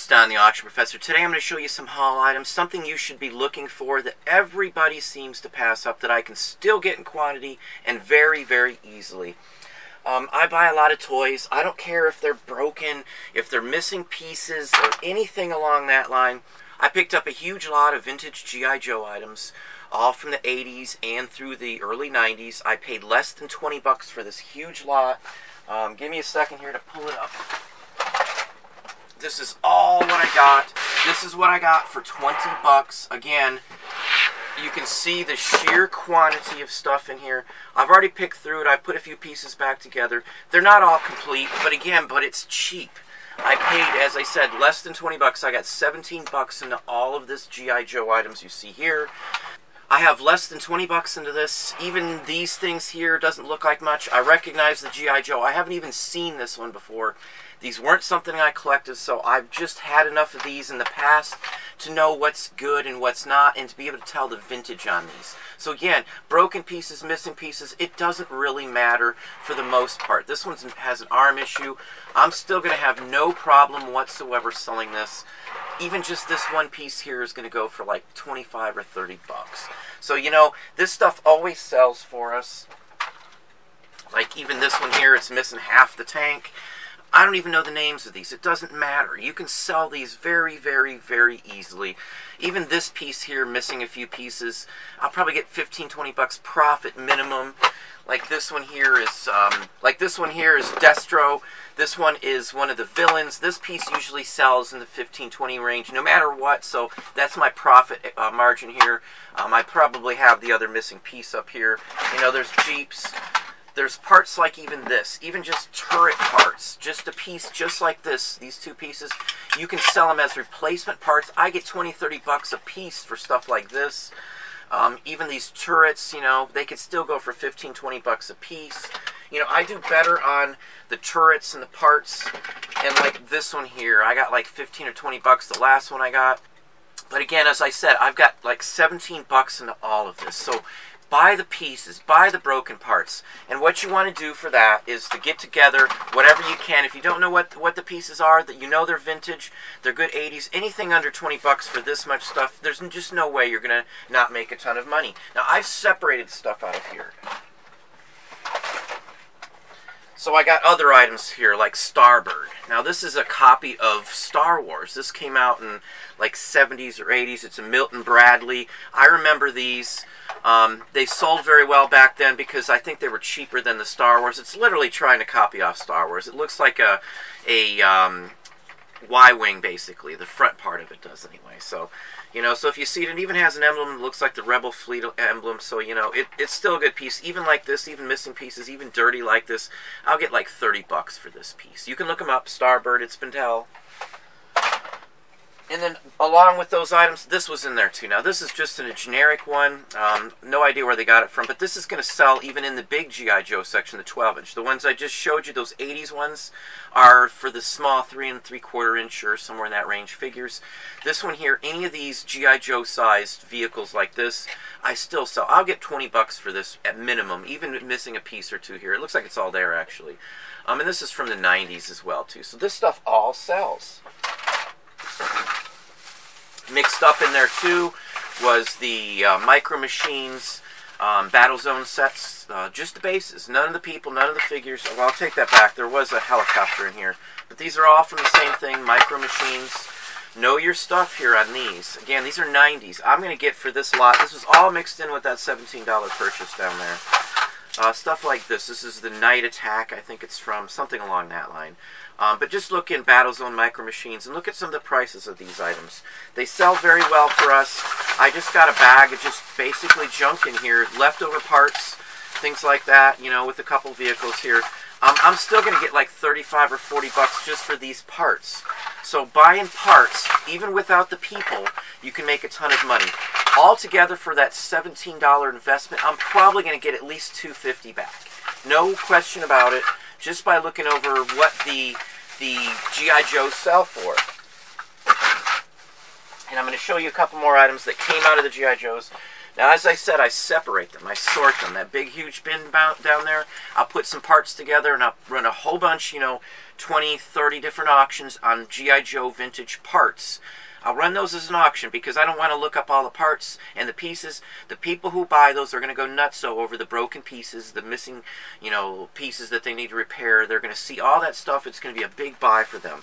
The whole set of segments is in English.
it's Don the Auction Professor. Today I'm going to show you some haul items, something you should be looking for that everybody seems to pass up that I can still get in quantity and very, very easily. I buy a lot of toys. I don't care if they're broken, if they're missing pieces, or anything along that line. I picked up a huge lot of vintage G.I. Joe items, all from the 80s and through the early 90s. I paid less than 20 bucks for this huge lot. Give me a second here to pull it up. This is all what I got. This is what I got for 20 bucks. Again, you can see the sheer quantity of stuff in here. I've already picked through it. I've put a few pieces back together. They're not all complete, but it's cheap. I paid, as I said, less than 20 bucks. I got 17 bucks into all of this G.I. Joe items you see here. I have less than 20 bucks into this. Even these things here doesn't look like much. I recognize the G.I. Joe. I haven't even seen this one before. These weren't something I collected, so I've just had enough of these in the past to know what's good and what's not, and to be able to tell the vintage on these. So again, broken pieces, missing pieces, it doesn't really matter for the most part. This one has an arm issue. I'm still going to have no problem whatsoever selling this. Even just this one piece here is going to go for like 25 or 30 bucks. So, you know, this stuff always sells for us. Like even this one here, it's missing half the tank. I don't even know the names of these. It doesn't matter. You can sell these very, very, very easily. Even this piece here, missing a few pieces, I'll probably get 15, 20 bucks profit minimum. Like this one here is, Destro. This one is one of the villains. This piece usually sells in the 15, 20 range, no matter what. So that's my profit margin here. I probably have the other missing piece up here. You know, there's Jeeps. There's parts like even this, even just turret parts, just a piece just like this, these two pieces. You can sell them as replacement parts. I get 20, 30 bucks a piece for stuff like this. Even these turrets, you know, they could still go for 15, 20 bucks a piece. You know, I do better on the turrets and the parts. And like this one here, I got like 15 or 20 bucks the last one I got. But again, as I said, I've got like 17 bucks into all of this. So buy the pieces, buy the broken parts. And what you want to do for that is to get together whatever you can. If you don't know what the pieces are, that you know they're vintage, they're good 80s, anything under 20 bucks for this much stuff, there's just no way you're going to not make a ton of money. Now, I've separated stuff out of here. So I got other items here, like Starbird. Now this is a copy of Star Wars. This came out in like 70s or 80s. It's a Milton Bradley. I remember these. They sold very well back then because I think they were cheaper than the Star Wars. It's literally trying to copy off Star Wars. It looks like a Y-wing, basically. The front part of it does anyway. So, you know, so if you see it, it even has an emblem that looks like the Rebel Fleet emblem. So, you know, it's still a good piece. Even like this, even missing pieces, even dirty like this, I'll get like 30 bucks for this piece. You can look them up. Starbird, it's Spintel. And then, along with those items, this was in there too. Now, this is just in a generic one. No idea where they got it from, but this is going to sell even in the big G.I. Joe section, the 12-inch. The ones I just showed you, those 80s ones, are for the small 3 3/4 inch or somewhere in that range figures. This one here, any of these G.I. Joe-sized vehicles like this, I still sell. I'll get 20 bucks for this at minimum, even missing a piece or two here. It looks like it's all there, actually. And this is from the 90s as well, too. So this stuff all sells. Mixed up in there too was the Micro Machines Battle Zone sets, just the bases, none of the people, none of the figures. Well, I'll take that back, there was a helicopter in here, but these are all from the same thing, Micro Machines. Know your stuff here on these. Again, these are 90s. I'm going to get for this lot, this was all mixed in with that $17 purchase down there. Stuff like this. This is the Night Attack. I think it's from something along that line. But just look in Battlezone Micro Machines and look at some of the prices of these items. They sell very well for us. I just got a bag of just basically junk in here, leftover parts, things like that, you know, with a couple vehicles here. I'm still going to get like 35 or 40 bucks just for these parts. So buying parts, even without the people, you can make a ton of money. Altogether for that $17 investment, I'm probably going to get at least $250 back. No question about it, just by looking over what the G.I. Joes sell for. And I'm going to show you a couple more items that came out of the G.I. Joes. Now, as I said, I separate them. I sort them. That big, huge bin down there, I'll put some parts together, and I'll run a whole bunch, 20, 30 different auctions on G.I. Joe vintage parts. I'll run those as an auction because I don't want to look up all the parts and the pieces. The people who buy those are going to go nutso over the broken pieces, the missing, pieces that they need to repair. They're going to see all that stuff. It's going to be a big buy for them.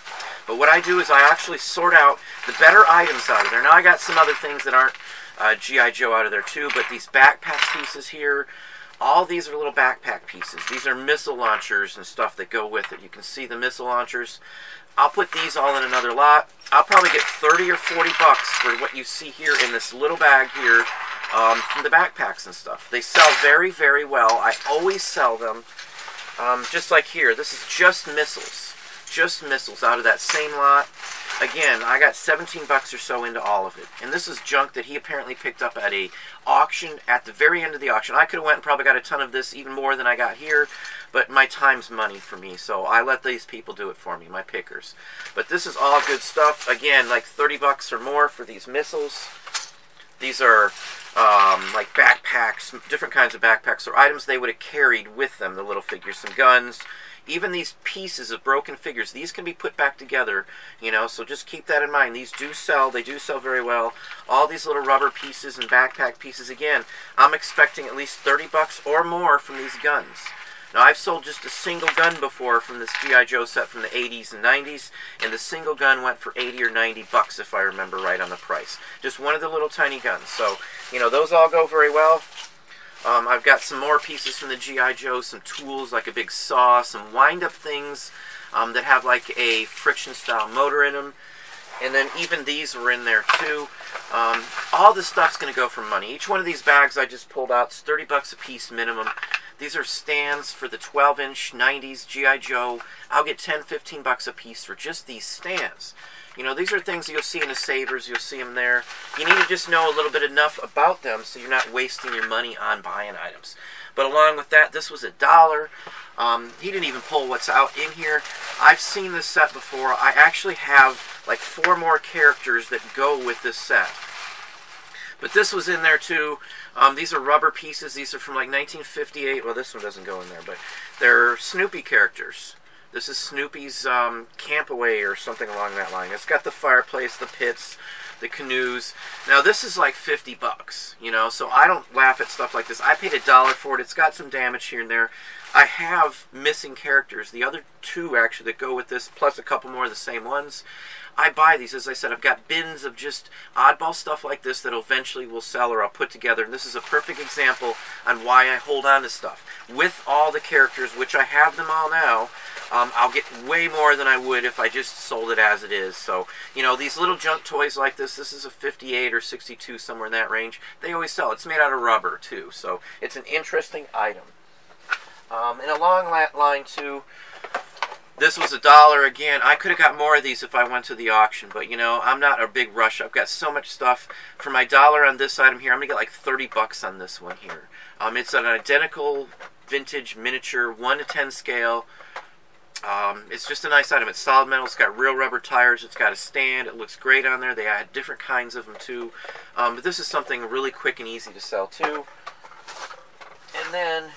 But what I do is I actually sort out the better items out of there. Now, I got some other things that aren't G.I. Joe out of there too, but these backpack pieces here, all these are little backpack pieces. These are missile launchers and stuff that go with it. You can see the missile launchers. I'll put these all in another lot. I'll probably get 30 or 40 bucks for what you see here in this little bag here from the backpacks and stuff. They sell very, very well. I always sell them. Just like here, this is just missiles. Just missiles out of that same lot. Again, I got 17 bucks or so into all of it. And this is junk that he apparently picked up at a auction at the very end of the auction. I could have went and probably got a ton of this, even more than I got here. But my time's money for me, so I let these people do it for me, my pickers. But this is all good stuff. Again, like 30 bucks or more for these missiles. These are like backpacks, different kinds of backpacks, or items they would have carried with them, the little figures, some guns. Even these pieces of broken figures, these can be put back together, so just keep that in mind. These do sell. They do sell very well. All these little rubber pieces and backpack pieces, again, I'm expecting at least 30 bucks or more from these guns. Now, I've sold just a single gun before from this G.I. Joe set from the 80s and 90s, and the single gun went for 80 or 90 bucks, if I remember right on the price. Just one of the little tiny guns. So, those all go very well. I've got some more pieces from the G.I. Joe, some tools like a big saw, some wind-up things that have like a friction-style motor in them. And then even these were in there too. All this stuff's going to go for money. Each one of these bags I just pulled out is 30 bucks a piece minimum. These are stands for the 12-inch 90s G.I. Joe. I'll get 10, 15 bucks a piece for just these stands. These are things you'll see in the Savers. You'll see them there. You need to just know a little bit enough about them so you're not wasting your money on buying items. But along with that, this was $1. He didn't even pull what's out in here. I've seen this set before. I actually have like 4 more characters that go with this set. But this was in there too. These are rubber pieces. These are from like 1958. Well, this one doesn't go in there, but they're Snoopy characters. This is Snoopy's campaway or something along that line. It's got the fireplace, the pits, the canoes. Now, this is like 50 bucks, so I don't laugh at stuff like this. I paid $1 for it. It's got some damage here and there. I have missing characters. The other 2, actually, that go with this, plus a couple more of the same ones. I buy these. As I said, I've got bins of just oddball stuff like this that eventually will sell or I'll put together. And this is a perfect example on why I hold on to stuff. With all the characters, which I have them all now, I'll get way more than I would if I just sold it as it is. So, these little junk toys like this is a 58 or 62, somewhere in that range. They always sell. It's made out of rubber, too. So, it's an interesting item. And along that line, too, this was $1 again. I could have got more of these if I went to the auction, but I'm not in a big rush. I've got so much stuff. For my $1 on this item here, I'm going to get like 30 bucks on this one here. It's an identical vintage miniature 1 to 10 scale. It's just a nice item. It's solid metal. It's got real rubber tires. It's got a stand. It looks great on there. They had different kinds of them too. But this is something really quick and easy to sell too. And then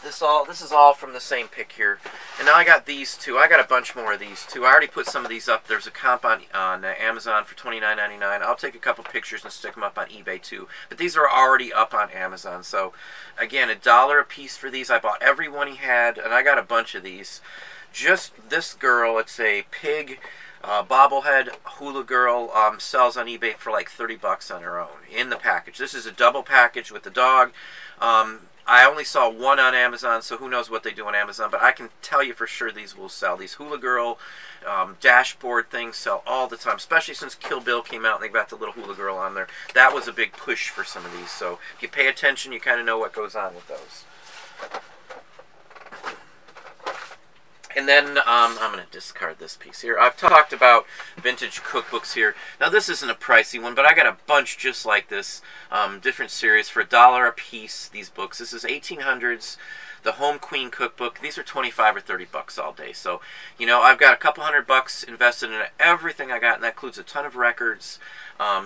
this is all from the same pick here. And now I got these two. I got a bunch more of these too. I already put some of these up. There's a comp on Amazon for $29.99. I'll take a couple pictures and stick them up on eBay too. But these are already up on Amazon. So again, $1 a piece for these. I bought every one he had, and I got a bunch of these. Just this girl, it's a pig bobblehead hula girl, sells on eBay for like 30 bucks on her own in the package. This is a double package with the dog. I only saw one on Amazon, so who knows what they do on Amazon, but I can tell you for sure these will sell. These hula girl dashboard things sell all the time, especially since Kill Bill came out and they got the little hula girl on there. That was a big push for some of these, so if you pay attention, you kind of know what goes on with those. And then I'm going to discard this piece here. I've talked about vintage cookbooks here. Now this isn't a pricey one, but I got a bunch just like this, different series for $1 a piece. These books. This is 1800s. the Home Queen Cookbook. These are 25 or 30 bucks all day. So, you know, I've got a couple $100 invested in everything I got, and that includes a ton of records,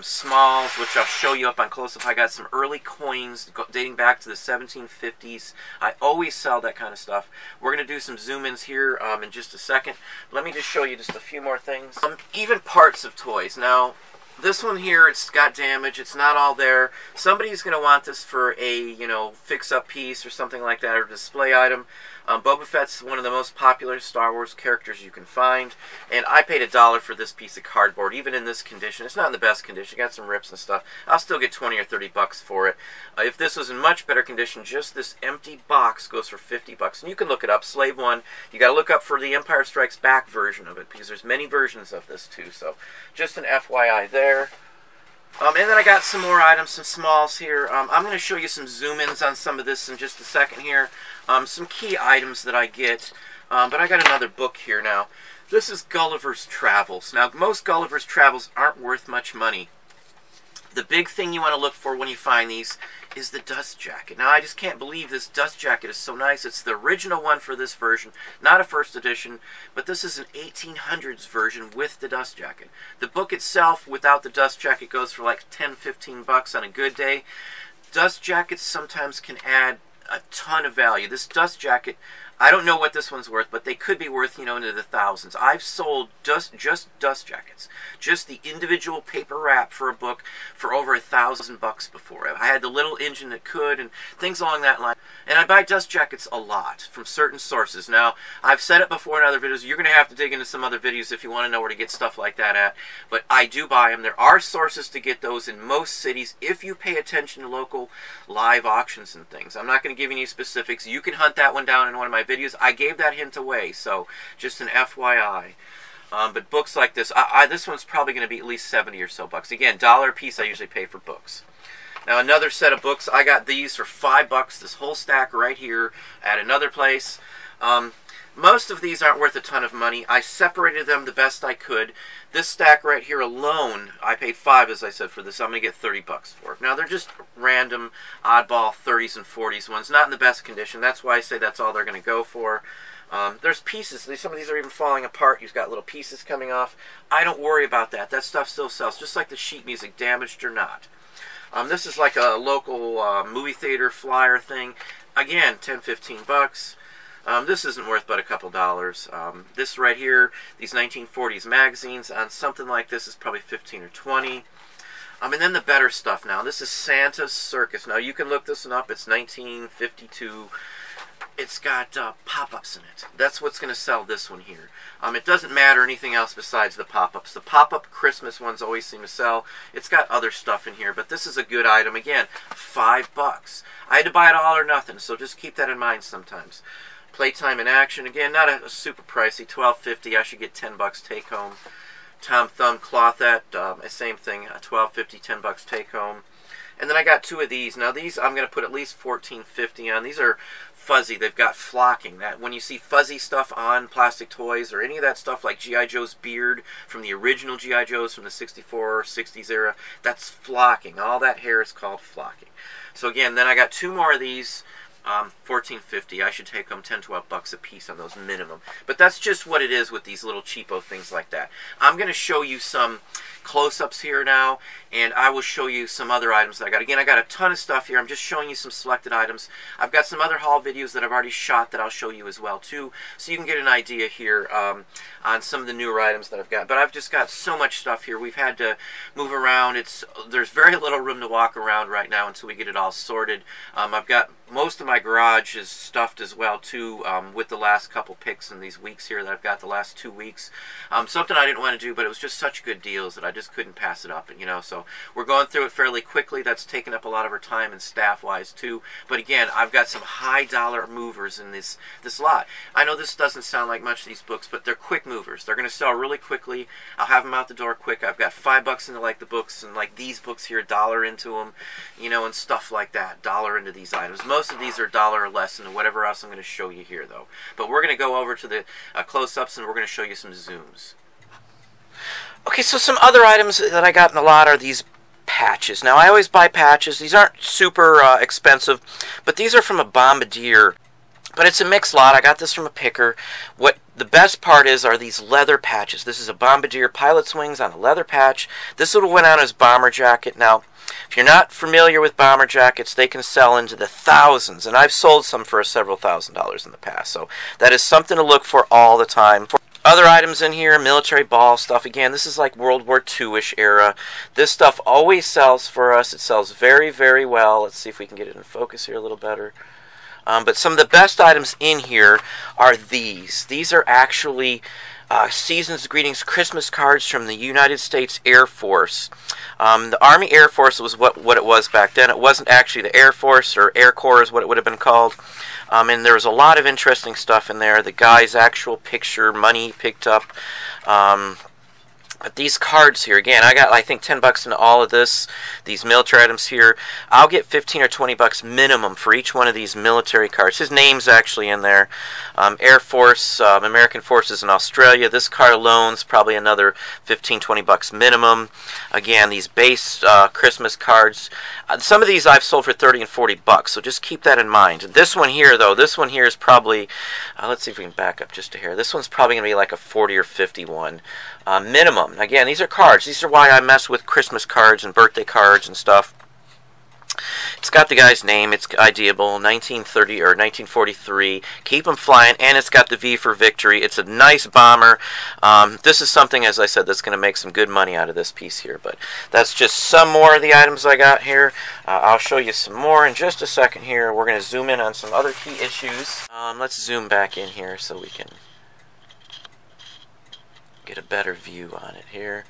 smalls, which I'll show you up on close-up. I got some early coins dating back to the 1750s. I always sell that kind of stuff. We're going to do some zoom-ins here in just a second. Let me just show you just a few more things. Even parts of toys. Now, this one here, it's got damage. It's not all there. Somebody's going to want this for a, you know, fix-up piece or something like that, or display item. Boba Fett's one of the most popular Star Wars characters you can find, and I paid $1 for this piece of cardboard, even in this condition. It's not in the best condition. Got some rips and stuff. I'll still get 20 or 30 bucks for it. If this was in much better condition, just this empty box goes for 50 bucks, and you can look it up. Slave 1. You got to look up for the Empire Strikes Back version of it, because there's many versions of this too. So, just an FYI there. And then I got some more items, some smalls here. I'm going to show you some zoom-ins on some of this in just a second here. Some key items that I get. But I got another book here now. This is Gulliver's Travels. Now, most Gulliver's Travels aren't worth much money. The big thing you want to look for when you find these is the dust jacket. Now, I just can't believe this dust jacket is so nice. It's the original one for this version, not a first edition, but this is an 1800s version with the dust jacket. The book itself, without the dust jacket, goes for like 10-15 bucks on a good day. Dust jackets sometimes can add a ton of value. This dust jacket, I don't know what this one's worth, but they could be worth, you know, into the thousands. I've sold just dust jackets, just the individual paper wrap for a book, for over $1,000 before. I had the little engine that could, and things along that line. And I buy dust jackets a lot from certain sources. Now, I've said it before in other videos. You're going to have to dig into some other videos if you want to know where to get stuff like that at. But I do buy them. There are sources to get those in most cities if you pay attention to local live auctions and things. I'm not going to give you any specifics. You can hunt that one down in one of my videos. I gave that hint away, so just an FYI. But books like this, this one's probably going to be at least 70 or so bucks. Again, $1 a piece I usually pay for books. Now, another set of books, I got these for $5, this whole stack right here at another place. Most of these aren't worth a ton of money. I separated them the best I could. This stack right here alone, I paid $5, as I said, for this. I'm going to get 30 bucks for it. Now, they're just random, oddball 30s and 40s ones, not in the best condition. That's why I say that's all they're going to go for. There's pieces. Some of these are even falling apart. You've got little pieces coming off. I don't worry about that. That stuff still sells, just like the sheet music, damaged or not. This is like a local movie theater flyer thing. Again, 10-15 bucks. This isn't worth but a couple dollars. This right here, these 1940s magazines, on something like this is probably 15 or 20. And then the better stuff now. This is Santa's Circus. Now, you can look this one up. It's 1952. It's got pop-ups in it. That's what's going to sell this one here. It doesn't matter anything else besides the pop-ups. The pop-up Christmas ones always seem to sell. It's got other stuff in here, but this is a good item. Again, $5. I had to buy it all or nothing, so just keep that in mind sometimes. Playtime in Action. Again, not a super pricey. $12.50. I should get 10 bucks take home. Tom Thumb Clothette. Same thing. $12.50, 10 bucks take home. And then I got two of these. Now these I'm going to put at least $14.50 on. These are fuzzy. They've got flocking. That when you see fuzzy stuff on plastic toys or any of that stuff like G.I. Joe's beard from the original G.I. Joes from the 64 or 60s era, that's flocking. All that hair is called flocking. So again, then I got two more of these. $14.50. I should take them 10-12 bucks a piece on those minimum. But that's just what it is with these little cheapo things like that. I'm going to show you some close-ups here now, and I will show you some other items that I got. Again, I got a ton of stuff here. I'm just showing you some selected items. I've got some other haul videos that I've already shot that I'll show you as well too, so you can get an idea here on some of the newer items that I've got. But I've just got so much stuff here. We've had to move around. There's very little room to walk around right now until we get it all sorted. I've got most of my garage is stuffed as well too, with the last couple picks in these weeks here that I've got the last 2 weeks. Something I didn't want to do, but it was just such good deals that I just couldn't pass it up. And, you know, so we're going through it fairly quickly. That's taken up a lot of our time and staff-wise too. But again, I've got some high-dollar movers in this lot. I know this doesn't sound like much, these books, but they're quick movers. They're going to sell really quickly. I'll have them out the door quick. I've got $5 into like the books, and like these books here, $1 into them, you know, and stuff like that. $1 into these items. Most of these are $1 or less, and whatever else I'm going to show you here though. But we're going to go over to the close-ups, and we're going to show you some zooms. Okay, so some other items that I got in the lot are these patches. Now, I always buy patches. These aren't super expensive, but these are from a Bombardier But it's a mixed lot. I got this from a picker. What the best part is are these leather patches. This is a Bombardier Pilot's Wings on a leather patch. This would have went on as bomber jacket. Now, if you're not familiar with bomber jackets, they can sell into the thousands, and I've sold some for several $1,000s in the past. So that is something to look for all the time. Other items in here, military ball stuff. Again, this is like World War II-ish era. This stuff always sells for us. It sells very, very well. Let's see if we can get it in focus here a little better. But some of the best items in here are these. These are actually Season's Greetings Christmas cards from the United States Air Force. The Army Air Force was what it was back then. It wasn't actually the Air Force, or Air Corps is what it would have been called. And there was a lot of interesting stuff in there. The guy's actual picture, money he picked up. But these cards here, again, I got, I think, 10 bucks into all of this, these military items here. I'll get 15 or 20 bucks minimum for each one of these military cards. His name's actually in there. Air Force, American Forces in Australia. This card alone's probably another 15, 20 bucks minimum. Again, these base Christmas cards. Some of these I've sold for 30 and 40 bucks, so just keep that in mind. This one here, though, this one here is probably, let's see if we can back up just a hair. This one's probably going to be like a 40 or 51 minimum. Again, these are cards. These are why I mess with Christmas cards and birthday cards and stuff. It's got the guy's name. It's ideable. 1930 or 1943. Keep them flying, and it's got the V for victory. It's a nice bomber. This is something, as I said, that's going to make some good money out of this piece here. But that's just some more of the items I got here. I'll show you some more in just a second here. We're going to zoom in on some other key issues. Let's zoom back in here so we can get a better view on it here.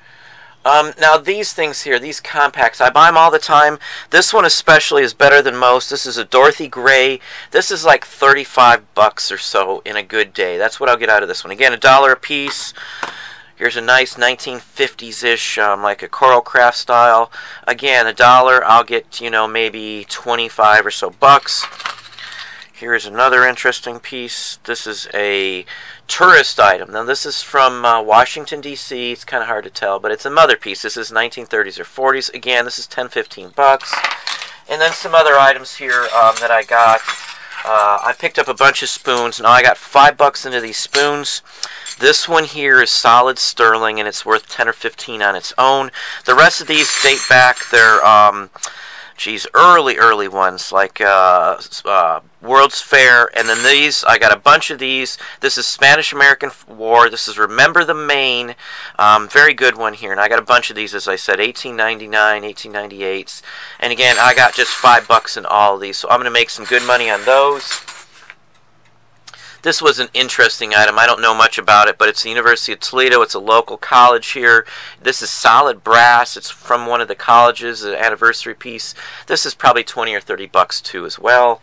Now these things here, these compacts, I buy them all the time. This one especially is better than most. This is a Dorothy Gray. This is like 35 bucks or so in a good day. That's what I'll get out of this one. Again, $1 a piece. Here's a nice 1950s-ish, like a coral craft style. Again, $1. I'll get, you know, maybe 25 or so bucks. Here's another interesting piece. This is a tourist item. Now this is from Washington, D.C. It's kind of hard to tell, but it's a mother piece. This is 1930s or 40s. Again, this is 10, 15 bucks. And then some other items here that I got. I picked up a bunch of spoons. Now I got 5 bucks into these spoons. This one here is solid sterling, and it's worth 10 or 15 on its own. The rest of these date back. They're early ones, like World's Fair. And then these, I got a bunch of these. This is Spanish-American War. This is Remember the Maine. Very good one here. And I got a bunch of these, as I said, 1899, 1898s. And again, I got just 5 bucks in all of these. So I'm going to make some good money on those. This was an interesting item. I don't know much about it, but it's the University of Toledo. It's a local college here. This is solid brass. It's from one of the colleges, an anniversary piece. This is probably 20 or 30 bucks too as well.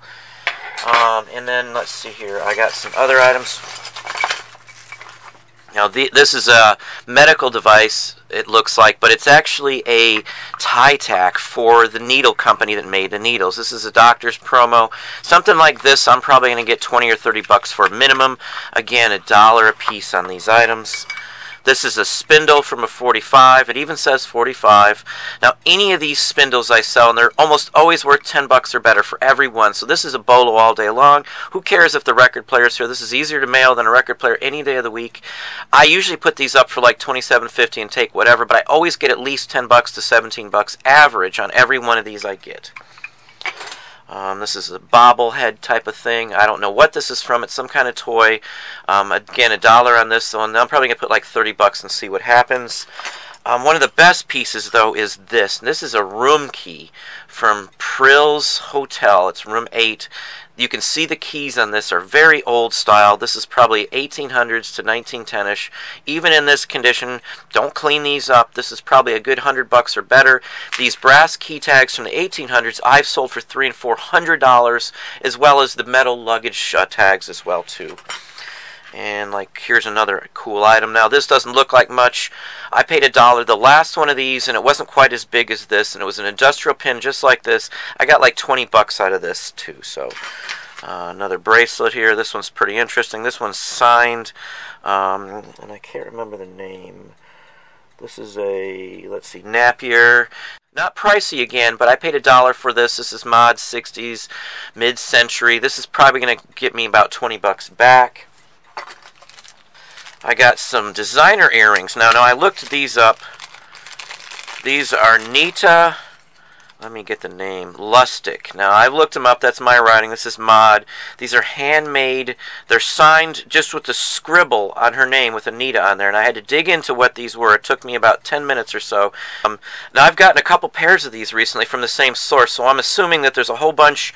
And then let's see here. I got some other items. Now this is a medical device, it looks like, but it's actually a tie tack for the needle company that made the needles. This is a doctor's promo. Something like this I'm probably going to get 20 or 30 bucks for minimum. Again, $1 a piece on these items. This is a spindle from a 45. It even says 45. Now, any of these spindles I sell, and they're almost always worth 10 bucks or better for every one. So this is a BOLO all day long. Who cares if the record player's here? This is easier to mail than a record player any day of the week. I usually put these up for like $27.50 and take whatever, but I always get at least 10 bucks to 17 bucks average on every one of these I get. This is a bobblehead type of thing. I don't know what this is from. It's some kind of toy. Again, $1 on this one. I'm probably going to put like 30 bucks and see what happens. One of the best pieces, though, is this. This is a room key from Prill's Hotel. It's room 8. You can see the keys on this are very old style. This is probably 1800s to 1910ish. Even in this condition, don't clean these up. This is probably a good 100 bucks or better. These brass key tags from the 1800s I've sold for $300 and $400, as well as the metal luggage tags as well too. And like, here's another cool item. Now this doesn't look like much. I paid $1. The last one of these, and it wasn't quite as big as this, and it was an industrial pin just like this. I got like 20 bucks out of this too. So another bracelet here. This one's pretty interesting. This one's signed, and I can't remember the name. This is a, let's see, Napier. Not pricey again, but I paid $1 for this. This is mod 60s, mid-century. This is probably going to get me about 20 bucks back. I got some designer earrings. Now I looked these up. These are Nita, let me get the name, Lustig. Now, I've looked them up. That's my writing. This is mod. These are handmade. They're signed just with the scribble on her name with Anita on there. And I had to dig into what these were. It took me about 10 minutes or so. Now, I've gotten a couple pairs of these recently from the same source. So I'm assuming that there's a whole bunch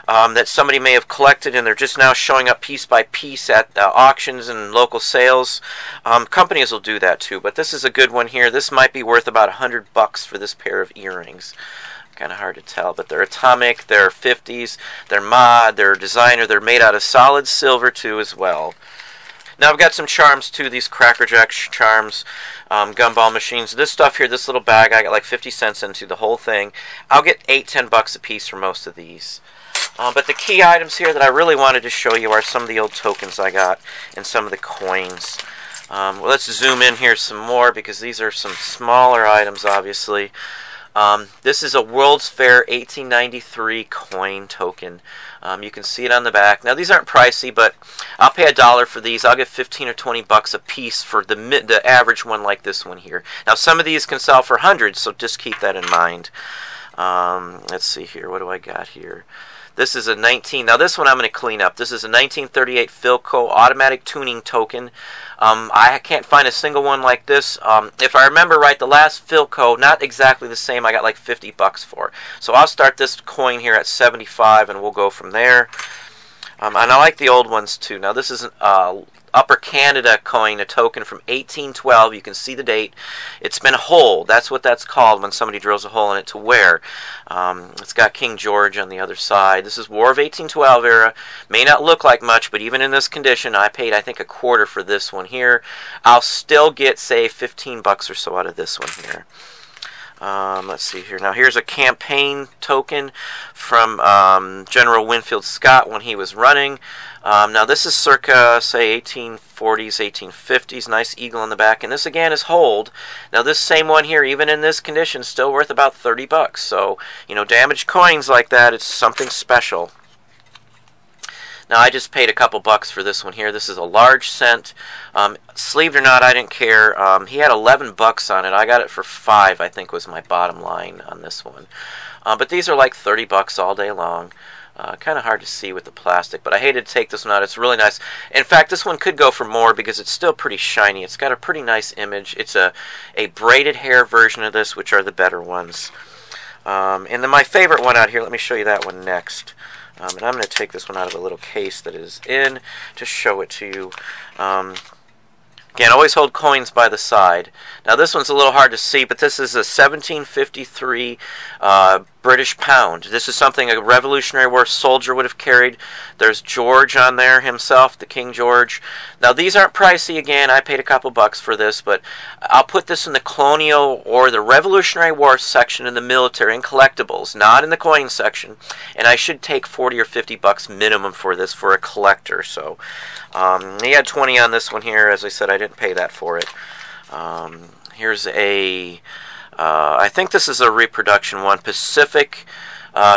that somebody may have collected, and they're just now showing up piece by piece at auctions and local sales. Companies will do that too. But this is a good one here. This might be worth about $100 for this pair of earrings. Kind of hard to tell, but they're atomic, they're 50s, they're mod, they're designer, they're made out of solid silver too as well. Now I've got some charms too, these Cracker Jack charms, gumball machines. This stuff here, this little bag, I got like 50 cents into the whole thing. I'll get $8-10 a piece for most of these. But the key items here that I really wanted to show you are some of the old tokens I got and some of the coins. Well, let's zoom in here some more because these are some smaller items obviously. This is a World's Fair 1893 coin token. You can see it on the back. Now these aren't pricey, but I'll pay $1 for these. I'll get 15 or 20 bucks a piece for the average one like this one here. Now some of these can sell for hundreds, so just keep that in mind. Let's see here. What do I got here? This is a now this one I'm going to clean up. This is a 1938 Philco automatic tuning token. I can't find a single one like this. If I remember right, the last Philco, not exactly the same, I got like 50 bucks for. So I'll start this coin here at 75 and we'll go from there. And I like the old ones too. Now this is an Upper Canada coin, a token from 1812. You can see the date. It's been holed. That's what that's called when somebody drills a hole in it to wear. It's got King George on the other side. This is War of 1812 era. May not look like much, but even in this condition, I paid, I think, $0.25 for this one here. I'll still get, say, 15 bucks or so out of this one here. Let's see here. Now here's a campaign token from General Winfield Scott when he was running. Now this is circa, say, 1840s, 1850s. Nice eagle on the back. And this again is hold. Now this same one here, even in this condition, is still worth about 30 bucks. So, you know, damaged coins like that, it's something special. Now I just paid a couple bucks for this one here. This is a large cent. Sleeved or not, I didn't care. He had 11 bucks on it. I got it for 5, I think was my bottom line on this one. But these are like 30 bucks all day long. Kind of hard to see with the plastic, but I hated to take this one out. It's really nice. In fact, this one could go for more because it's still pretty shiny. It's got a pretty nice image. It's a braided hair version of this, which are the better ones. And then my favorite one out here, let me show you that one next. And I'm going to take this one out of a little case that is in to show it to you. Again, always hold coins by the side. Now this one's a little hard to see, but this is a 1753 British pound. This is something a Revolutionary War soldier would have carried. There's George on there himself, the King George. Now these aren't pricey again. I paid a couple bucks for this, but I'll put this in the colonial or the Revolutionary War section in the military and collectibles, not in the coin section. And I should take 40 or 50 bucks minimum for this for a collector. So he had 20 on this one here. As I said, I didn't pay that for it. Here's a I think this is a reproduction one. Pacific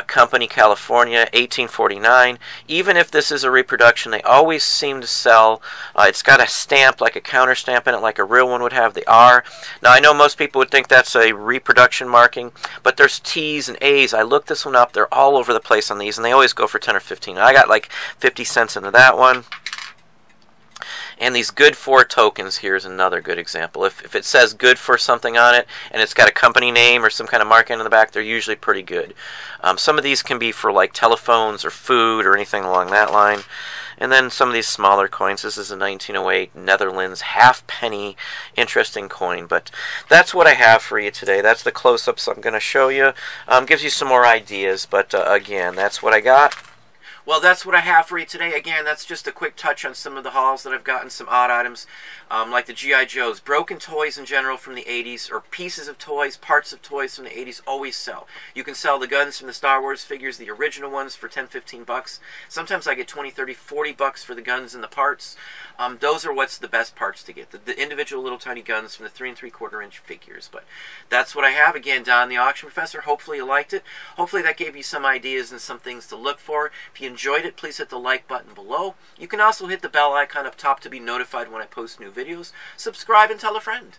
Company, California, 1849. Even if this is a reproduction, they always seem to sell. It's got a stamp, like a counter stamp in it, like a real one would have, the R. Now, I know most people would think that's a reproduction marking, but there's T's and A's. I looked this one up. They're all over the place on these, and they always go for 10 or 15. I got like 50 cents into that one. And these good for tokens, here's another good example. If it says good for something on it, and it's got a company name or some kind of marking on the back, they're usually pretty good. Some of these can be for like telephones or food or anything along that line. And then some of these smaller coins. This is a 1908 Netherlands half-penny, interesting coin. But that's what I have for you today. That's the close-ups I'm going to show you. Gives you some more ideas, but again, that's what I got. Well, that's what I have for you today. Again, that's just a quick touch on some of the hauls that I've gotten, some odd items, like the G.I. Joes. Broken toys in general from the 80s, or pieces of toys, parts of toys from the 80s, always sell. You can sell the guns from the Star Wars figures, the original ones, for 10, 15 bucks. Sometimes I get 20, 30, 40 bucks for the guns and the parts. Those are what's the best parts to get, the individual little tiny guns from the 3 3/4 inch figures. But that's what I have. Again, Don the Auction Professor. Hopefully you liked it. Hopefully that gave you some ideas and some things to look for. If you enjoyed it, please hit the like button below. You can also hit the bell icon up top to be notified when I post new videos. Subscribe and tell a friend.